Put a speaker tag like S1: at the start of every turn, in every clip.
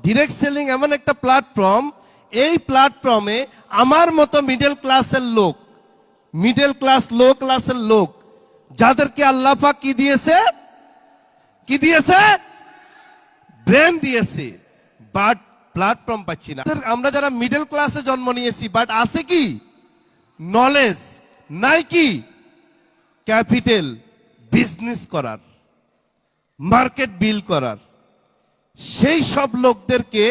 S1: Direct selling এমন একটা platform, এই প্ল্যাটফর্মে আমার মতো মিডল ক্লাসের লোক, মিডল ক্লাস লো ক্লাসের লোক, যাদেরকে আল্লাহ পাক কি দিয়েছে, কি দিয়েছে, ব্রেন দিয়েছে, বাট প্ল্যাটফর্ম পাচ্ছি না। আমরা যারা মিডল ক্লাসে জন্ম নিয়েছি, বাট আছে কি নলেজ, নাই কি ক্যাপিটাল, বিজনেস করার, মার্কেট বিল্ড করার, সেই সব লোকদেরকে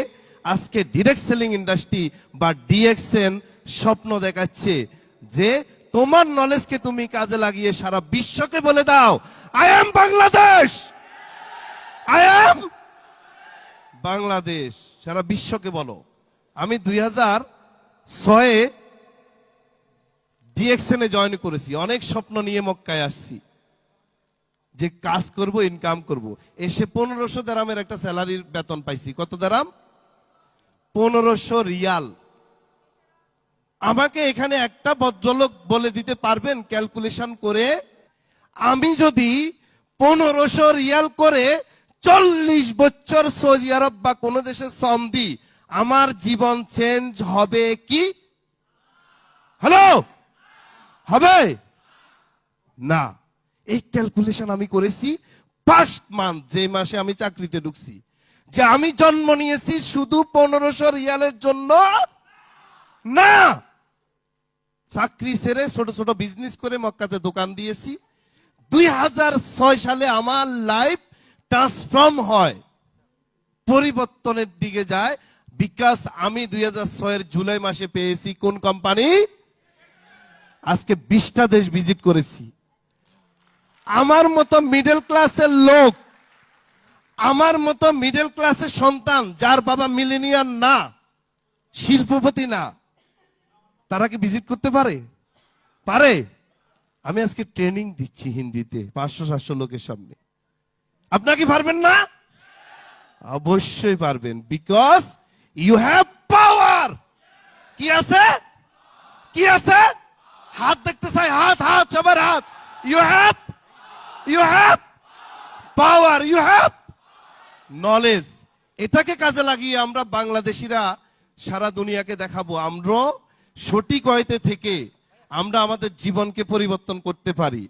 S1: আজকে ডিরেক্ট সেলিং ইন্ডাস্ট্রি বা ডিএক্সএন স্বপ্ন দেখাচ্ছে যে তোমার নলেজকে তুমি কাজে লাগিয়ে সারা বিশ্বকে বলে দাও, I am Bangladesh, I am Bangladesh. সারা বিশ্বকে বলো। আমি 2006-এ ডিএক্সএনে জয়েন করেছি, অনেক স্বপ্ন নিয়ে মক্কায় আসছি যে কাজ করব, ইনকাম করব। এসে 1500 দিরহামের একটা স্যালারির বেতন পাইছি। কত দিরহাম? 1500 রিয়াল। আমাকে এখানে একটা ভদ্রলোক বলে দিতে পারবেন ক্যালকুলেশন করে, আমি যদি 1500 রিয়াল করে 40 বছর সৌদি আরব বা কোন দেশে শ্রম দিই, আমার জীবন চেঞ্জ হবে কি? হ্যালো, হবে না। এই ক্যালকুলেশন আমি করেছি ফার্স্ট মান্থ, যে মাসে আমি চাকরিতে ঢুকছি, যে আমি জন্ম নিয়েছি শুধু 1500 রিয়ালের জন্য না। চাকরি ছেড়ে ছোট ছোট বিজনেস করে মক্কাতে দোকান দিয়েছি। 2006 সালে আমার লাইফ ট্রান্সফর্ম হয়, পরিবর্তনের দিকে যায়, বিকজ আমি 2006-এর জুলাই মাসে পেয়েছি কোন কোম্পানি? আজকে 20টা দেশ ভিজিট করেছি। আমার মতো মিডল ক্লাসের লোক, আমার মতো মিডল ক্লাসের সন্তান, যার বাবা মিলেনিয়ার না, শিল্পপতি না, তারা কি ভিজিট করতে পারে? পারে? আমি আজকে ট্রেনিং দিচ্ছি হিন্দিতে 500-700 লোকের সামনে। আপনারা কি পারবেন না? অবশ্যই পারবেন, বিকজ ইউ হ্যাভ পাওয়ার। কি আছে? কি আছে? হাত দেখতে চাই, হাত, হাত, সবার হাত। You have power, you have knowledge. এটাকে কাজে লাগিয়ে আমরা বাংলাদেশিরা সারা দুনিয়াকে দেখাবো আমরা সঠিক ওয়েতে থেকে আমরা আমাদের জীবনকে পরিবর্তন করতে পারি।